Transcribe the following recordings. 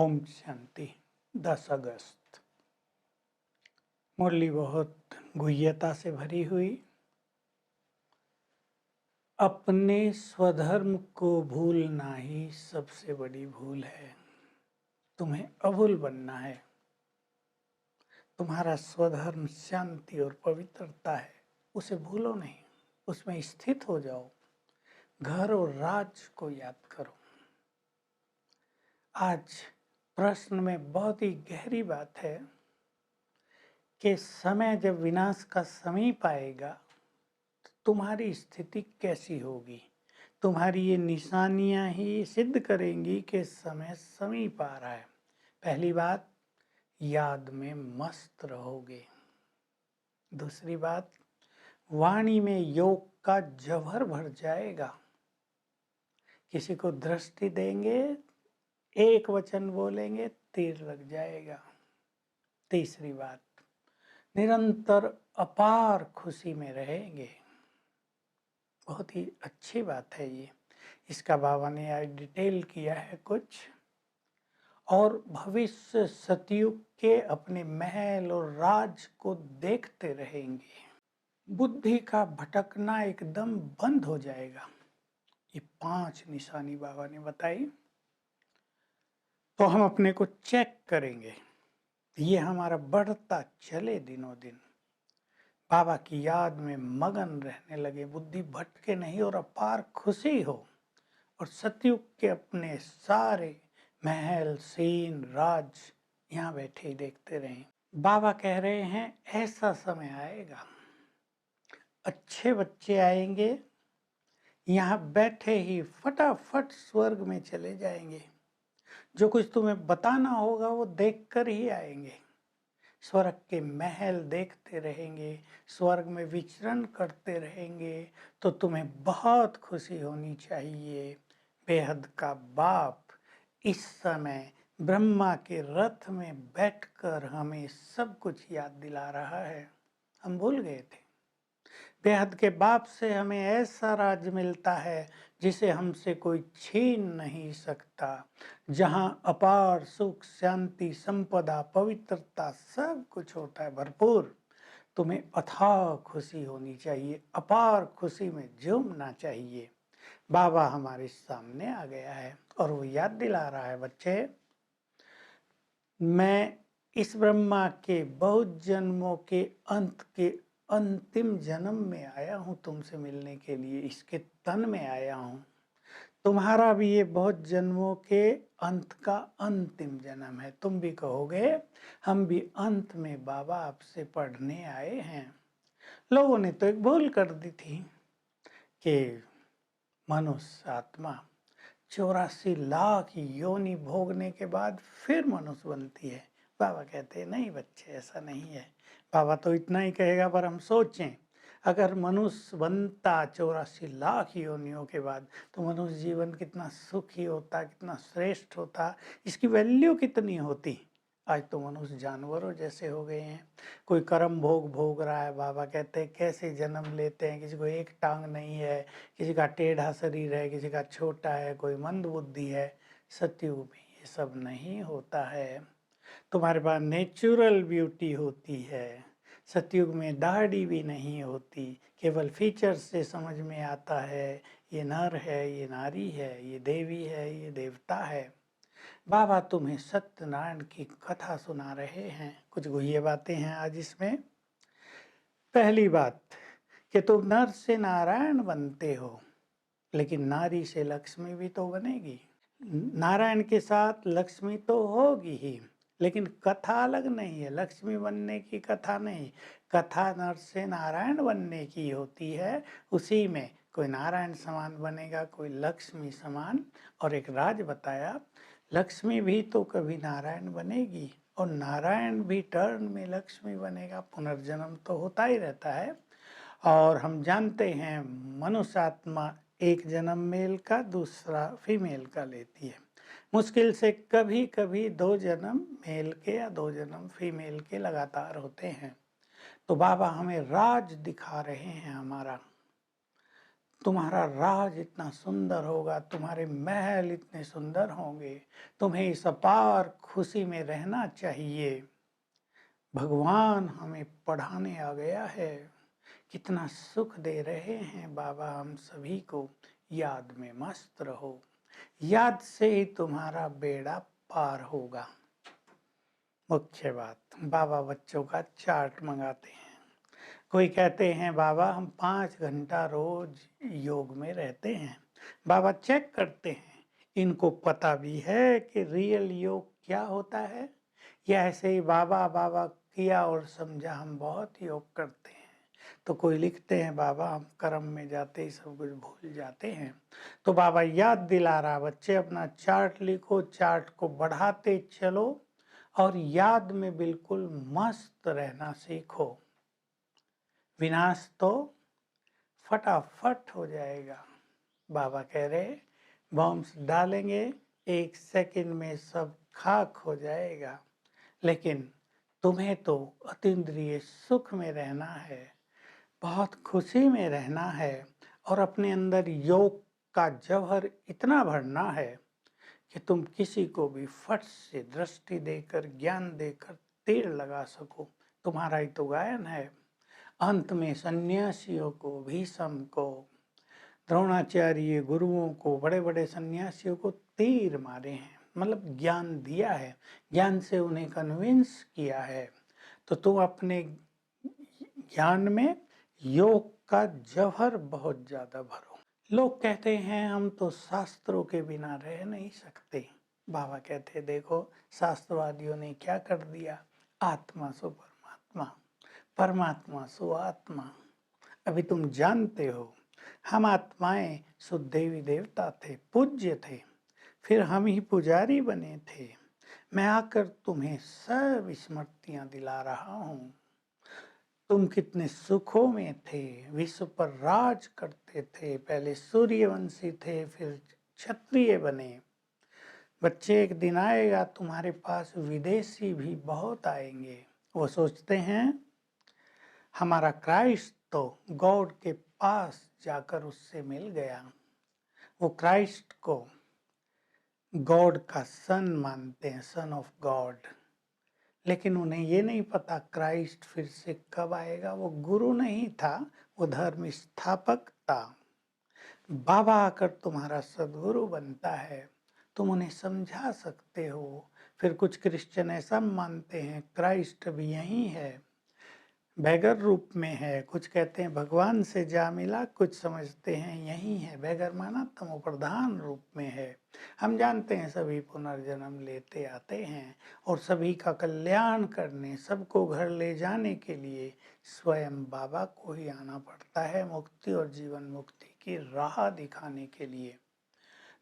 ओम शांति। 10 अगस्त। मुरली बहुत गुह्यता से भरी हुई। अपने स्वधर्म को भूलना ही सबसे बड़ी भूल है। तुम्हें अभूल बनना है। तुम्हारा स्वधर्म शांति और पवित्रता है, उसे भूलो नहीं, उसमें स्थित हो जाओ। घर और राज को याद करो। आज प्रश्न में बहुत ही गहरी बात है कि समय जब विनाश का समीप आएगा तो तुम्हारी स्थिति कैसी होगी। तुम्हारी ये निशानियां ही सिद्ध करेंगी कि समय समीप आ रहा है। पहली बात, याद में मस्त रहोगे। दूसरी बात, वाणी में योग का जौहर भर जाएगा। किसी को दृष्टि देंगे, एक वचन बोलेंगे, तीर लग जाएगा। तीसरी बात, निरंतर अपार खुशी में रहेंगे। बहुत ही अच्छी बात है ये। इसका बाबा ने आज डिटेल किया है कुछ। और भविष्य सतयुग के अपने महल और राज को देखते रहेंगे। बुद्धि का भटकना एकदम बंद हो जाएगा। ये 5 निशानी बाबा ने बताई, तो हम अपने को चेक करेंगे। ये हमारा बढ़ता चले दिनों दिन, बाबा की याद में मगन रहने लगे, बुद्धि भटके नहीं और अपार खुशी हो। और सतयुग के अपने सारे महल सेन राज यहाँ बैठे ही देखते रहें। बाबा कह रहे हैं ऐसा समय आएगा, अच्छे बच्चे आएंगे, यहाँ बैठे ही फटाफट स्वर्ग में चले जाएंगे। जो कुछ तुम्हें बताना होगा वो देखकर ही आएंगे। स्वर्ग के महल देखते रहेंगे, स्वर्ग में विचरण करते रहेंगे, तो तुम्हें बहुत खुशी होनी चाहिए। बेहद का बाप इस समय ब्रह्मा के रथ में बैठकर हमें सब कुछ याद दिला रहा है। हम भूल गए थे। बेहद के बाप से हमें ऐसा राज मिलता है जिसे हमसे कोई छीन नहीं सकता, जहां अपार सुख शांति संपदा पवित्रता सब कुछ होता है भरपूर। तुम्हें अथाह खुशी होनी चाहिए, अपार खुशी में झूमना चाहिए। बाबा हमारे सामने आ गया है और वो याद दिला रहा है, बच्चे मैं इस ब्रह्मा के बहुत जन्मों के अंत के अंतिम जन्म में आया हूँ तुमसे मिलने के लिए, इसके तन में आया हूँ। तुम्हारा भी ये बहुत जन्मों के अंत का अंतिम जन्म है। तुम भी कहोगे हम भी अंत में बाबा आपसे पढ़ने आए हैं। लोगों ने तो एक भूल कर दी थी कि मनुष्य आत्मा 84 लाख योनि भोगने के बाद फिर मनुष्य बनती है। बाबा कहते हैं नहीं बच्चे, ऐसा नहीं है। बाबा तो इतना ही कहेगा, पर हम सोचें अगर मनुष्य बनता 84 लाख योनियों के बाद तो मनुष्य जीवन कितना सुखी होता, कितना श्रेष्ठ होता, इसकी वैल्यू कितनी होती। आज तो मनुष्य जानवरों जैसे हो गए हैं। कोई कर्म भोग भोग रहा है। बाबा कहते हैं कैसे जन्म लेते हैं, किसी को एक टांग नहीं है, किसी का टेढ़ा शरीर है, किसी का छोटा है, कोई मंद बुद्धि है। सतयुग में ये सब नहीं होता है। तुम्हारे पास नेचुरल ब्यूटी होती है। सतयुग में दाढ़ी भी नहीं होती, केवल फीचर्स से समझ में आता है ये नर है, ये नारी है, ये देवी है, ये देवता है। बाबा तुम्हें सत्यनारायण की कथा सुना रहे हैं। कुछ गुह्य बातें हैं आज इसमें। पहली बात कि तुम नर से नारायण बनते हो, लेकिन नारी से लक्ष्मी भी तो बनेगी। नारायण के साथ लक्ष्मी तो होगी ही, लेकिन कथा अलग नहीं है। लक्ष्मी बनने की कथा नहीं, कथा नर से नारायण बनने की होती है। उसी में कोई नारायण समान बनेगा, कोई लक्ष्मी समान। और एक राज बताया, लक्ष्मी भी तो कभी नारायण बनेगी और नारायण भी टर्न में लक्ष्मी बनेगा। पुनर्जन्म तो होता ही रहता है। और हम जानते हैं मनुष्य आत्मा एक जन्म मेल का दूसरा फीमेल का लेती है। मुश्किल से कभी कभी 2 जन्म मेल के या 2 जन्म फीमेल के लगातार होते हैं। तो बाबा हमें राज दिखा रहे हैं हमारा। तुम्हारा राज इतना सुंदर होगा, तुम्हारे महल इतने सुंदर होंगे, तुम्हें इस अपार खुशी में रहना चाहिए। भगवान हमें पढ़ाने आ गया है, कितना सुख दे रहे हैं बाबा हम सभी को। याद में मस्त रहो, याद से ही तुम्हारा बेड़ा पार होगा। मुख्य बात, बाबा बच्चों का चार्ट मंगाते हैं। कोई कहते हैं बाबा हम 5 घंटा रोज योग में रहते हैं। बाबा चेक करते हैं, इनको पता भी है कि रियल योग क्या होता है, या ऐसे ही बाबा बाबा किया और समझा हम बहुत योग करते हैं। तो कोई लिखते हैं बाबा हम कर्म में जाते ही सब कुछ भूल जाते हैं। तो बाबा याद दिला रहा, बच्चे अपना चार्ट लिखो, चार्ट को बढ़ाते चलो और याद में बिल्कुल मस्त रहना सीखो। विनाश तो फटाफट हो जाएगा। बाबा कह रहे बॉम्ब्स डालेंगे, 1 सेकंड में सब खाक हो जाएगा, लेकिन तुम्हें तो अतीन्द्रिय सुख में रहना है, बहुत खुशी में रहना है और अपने अंदर योग का जौहर इतना भरना है कि तुम किसी को भी फट से दृष्टि देकर, ज्ञान देकर तीर लगा सको। तुम्हारा ही तो गायन है। अंत में सन्यासियों को, भीष्म को, द्रोणाचार्य गुरुओं को, बड़े बड़े सन्यासियों को तीर मारे हैं, मतलब ज्ञान दिया है, ज्ञान से उन्हें कन्विंस किया है। तो तुम अपने ज्ञान में योग का जौहर बहुत ज्यादा भरो। लोग कहते हैं हम तो शास्त्रों के बिना रह नहीं सकते। बाबा कहते देखो शास्त्रवादियों ने क्या कर दिया, आत्मा सो परमात्मा, परमात्मा सो आत्मा। अभी तुम जानते हो हम आत्माएं सो देवी देवता थे, पूज्य थे, फिर हम ही पुजारी बने थे। मैं आकर तुम्हें सब स्मृतियां दिला रहा हूँ। तुम कितने सुखों में थे, विश्व पर राज करते थे, पहले सूर्यवंशी थे फिर क्षत्रिय बने। बच्चे एक दिन आएगा तुम्हारे पास विदेशी भी बहुत आएंगे, वो सोचते हैं हमारा क्राइस्ट तो गॉड के पास जाकर उससे मिल गया। वो क्राइस्ट को गॉड का सन मानते हैं, सन ऑफ गॉड, लेकिन उन्हें ये नहीं पता क्राइस्ट फिर से कब आएगा। वो गुरु नहीं था, वो धर्म स्थापक था। बाबा आकर तुम्हारा सदगुरु बनता है, तुम उन्हें समझा सकते हो। फिर कुछ क्रिश्चियन ऐसा मानते हैं क्राइस्ट भी यही है, बैगर रूप में है। कुछ कहते हैं भगवान से जा मिला, कुछ समझते हैं यही है, बैगर माना तमो प्रधान रूप में है। हम जानते हैं सभी पुनर्जन्म लेते आते हैं और सभी का कल्याण करने, सबको घर ले जाने के लिए स्वयं बाबा को ही आना पड़ता है, मुक्ति और जीवन मुक्ति की राह दिखाने के लिए।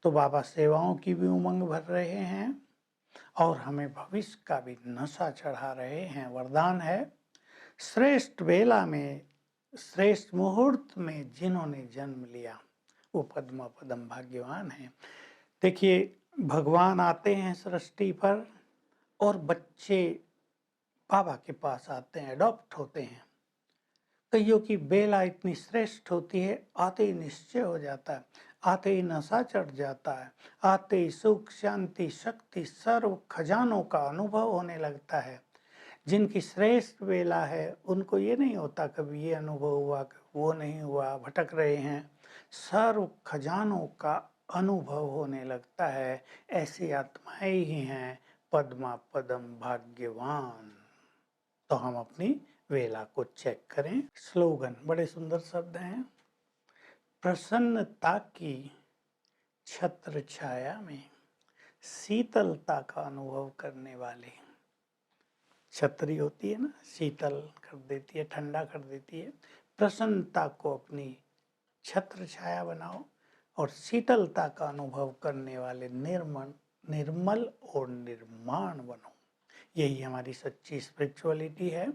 तो बाबा सेवाओं की भी उमंग भर रहे हैं और हमें भविष्य का भी नशा चढ़ा रहे हैं। वरदान है श्रेष्ठ बेला में, श्रेष्ठ मुहूर्त में जिन्होंने जन्म लिया वो पद्मा पदम भाग्यवान है। देखिए भगवान आते हैं सृष्टि पर और बच्चे बाबा के पास आते हैं, अडॉप्ट होते हैं। कईयों की बेला इतनी श्रेष्ठ होती है, आते ही निश्चय हो जाता है, आते ही नशा चढ़ जाता है, आते ही सुख शांति शक्ति सर्व खजानों का अनुभव होने लगता है। जिनकी श्रेष्ठ बेला है उनको ये नहीं होता कभी ये अनुभव हुआ, वो नहीं हुआ, भटक रहे हैं, सर्व खजानों का अनुभव होने लगता है। ऐसी आत्माएं ही हैं पद्मा पदम भाग्यवान। तो हम अपनी वेला को चेक करें। स्लोगन बड़े सुंदर शब्द हैं। प्रसन्नता की छत्र छाया में शीतलता का अनुभव करने वाले, छतरी होती है ना, शीतल कर देती है, ठंडा कर देती है। प्रसन्नता को अपनी छत्र छाया बनाओ और शीतलता का अनुभव करने वाले निर्मल और निर्माण बनो। यही हमारी सच्ची स्पिरिचुअलिटी है।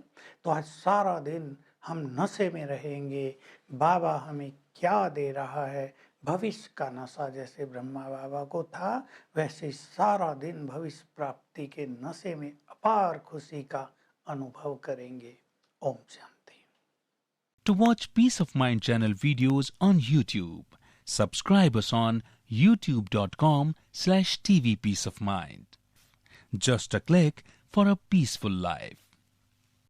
तो आज सारा दिन हम नशे में रहेंगे। बाबा हमें क्या दे रहा है, भविष्य का नशा जैसे ब्रह्मा बाबा को था, वैसे सारा दिन भविष्य प्राप्ति के नशे में अपार खुशी का अनुभव करेंगे। Om Shanti. To watch Peace of Mind channel videos on YouTube, subscribe us on youtube.com/tvpeaceofmind. Just a click for a peaceful life.